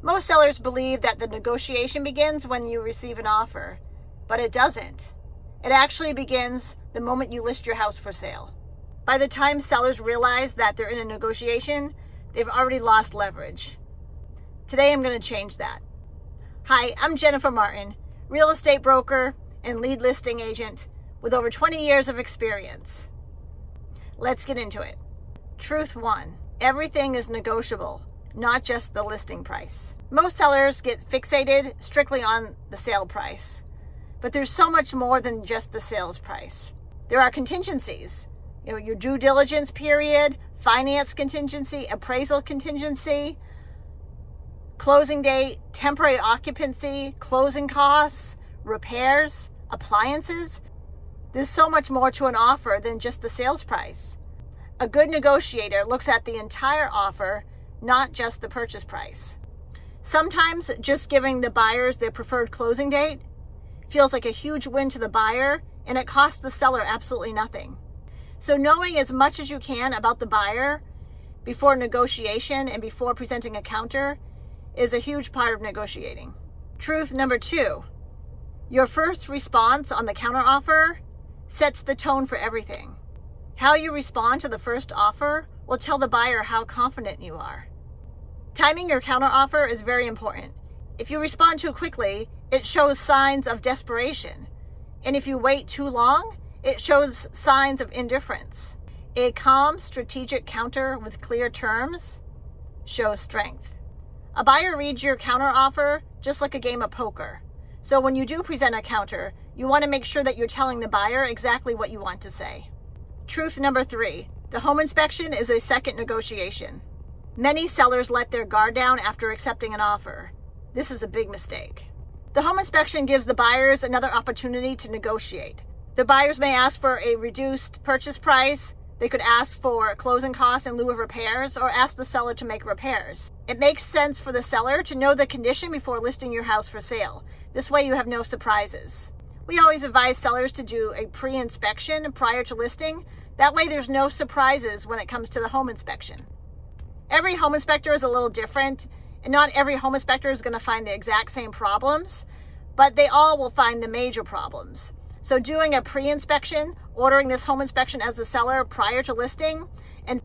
Most sellers believe that the negotiation begins when you receive an offer, but it doesn't. It actually begins the moment you list your house for sale. By the time sellers realize that they're in a negotiation, they've already lost leverage. Today I'm going to change that. Hi, I'm Jennifer Martin, real estate broker and lead listing agent with over 20 years of experience. Let's get into it. Truth 1. Everything is negotiable, not just the listing price. Most sellers get fixated strictly on the sale price, but there's so much more than just the sales price. There are contingencies, your due diligence period, finance contingency, appraisal contingency, closing date, temporary occupancy, closing costs, repairs, appliances. There's so much more to an offer than just the sales price. A good negotiator looks at the entire offer, not just the purchase price. Sometimes just giving the buyers their preferred closing date feels like a huge win to the buyer, and it costs the seller absolutely nothing. So knowing as much as you can about the buyer before negotiation and before presenting a counter is a huge part of negotiating. Truth number 2. Your first response on the counteroffer sets the tone for everything. How you respond to the first offer will tell the buyer how confident you are. Timing your counteroffer is very important. If you respond too quickly, it shows signs of desperation. And if you wait too long, it shows signs of indifference. A calm, strategic counter with clear terms shows strength. A buyer reads your counteroffer just like a game of poker. So when you do present a counter, you want to make sure that you're telling the buyer exactly what you want to say. Truth number 3. The home inspection is a second negotiation. Many sellers let their guard down after accepting an offer. This is a big mistake. The home inspection gives the buyers another opportunity to negotiate. The buyers may ask for a reduced purchase price. They could ask for closing costs in lieu of repairs, or ask the seller to make repairs. It makes sense for the seller to know the condition before listing your house for sale. This way you have no surprises. We always advise sellers to do a pre-inspection prior to listing. That way there's no surprises when it comes to the home inspection. Every home inspector is a little different, and not every home inspector is going to find the exact same problems, but they all will find the major problems. So doing a pre-inspection, ordering this home inspection as a seller prior to listing, and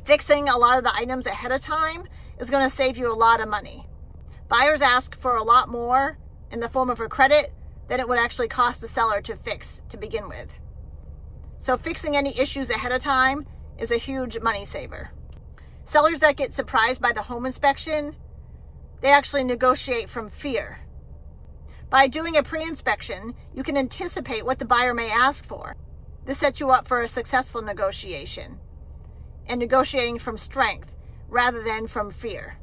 fixing a lot of the items ahead of time is going to save you a lot of money. Buyers ask for a lot more in the form of a credit than it would actually cost the seller to fix to begin with. So fixing any issues ahead of time is a huge money saver. Sellers that get surprised by the home inspection, they actually negotiate from fear. By doing a pre-inspection, you can anticipate what the buyer may ask for. This sets you up for a successful negotiation and negotiating from strength rather than from fear.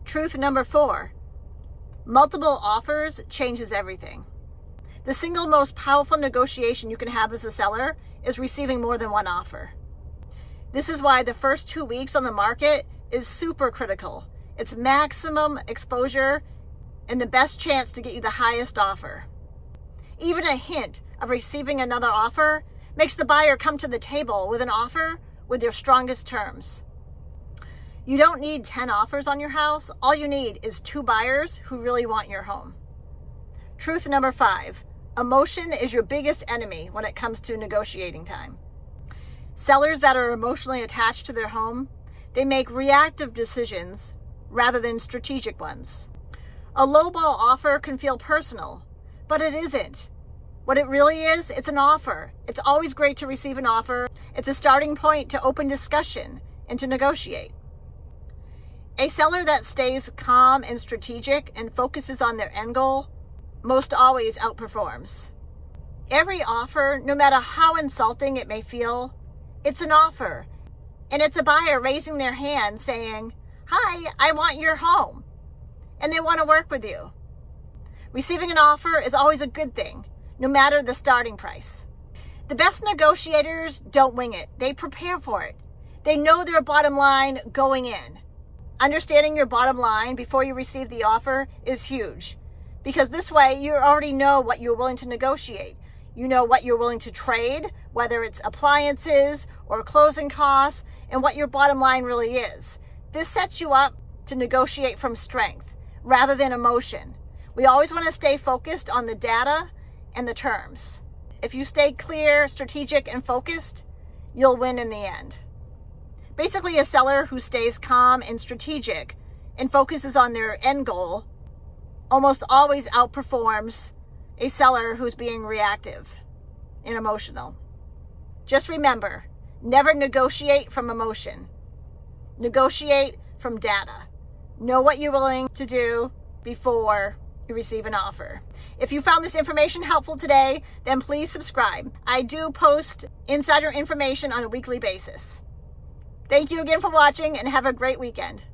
Truth number 4. Multiple offers changes everything. The single most powerful negotiation you can have as a seller is receiving more than one offer. This is why the first 2 weeks on the market is super critical. It's maximum exposure and the best chance to get you the highest offer. Even a hint of receiving another offer makes the buyer come to the table with an offer with their strongest terms. You don't need 10 offers on your house. All you need is 2 buyers who really want your home. Truth number 5. Emotion is your biggest enemy when it comes to negotiating time. Sellers that are emotionally attached to their home, they make reactive decisions rather than strategic ones. A lowball offer can feel personal, but it isn't. What it really is, it's an offer. It's always great to receive an offer. It's a starting point to open discussion and to negotiate. A seller that stays calm and strategic and focuses on their end goal most always outperforms. Every offer, no matter how insulting it may feel, it's an offer. And it's a buyer raising their hand saying, "Hi, I want your home." And they want to work with you. Receiving an offer is always a good thing, no matter the starting price. The best negotiators don't wing it. They prepare for it. They know their bottom line going in. Understanding your bottom line before you receive the offer is huge, because this way you already know what you're willing to negotiate. You know what you're willing to trade, whether it's appliances or closing costs, and what your bottom line really is. This sets you up to negotiate from strength. rather than emotion. We always want to stay focused on the data and the terms. If you stay clear, strategic, and focused, you'll win in the end. Basically, a seller who stays calm and strategic and focuses on their end goal almost always outperforms a seller who's being reactive and emotional. Just remember, never negotiate from emotion. Negotiate from data. Know what you're willing to do before you receive an offer. If you found this information helpful today, then please subscribe. I do post insider information on a weekly basis. Thank you again for watching and have a great weekend.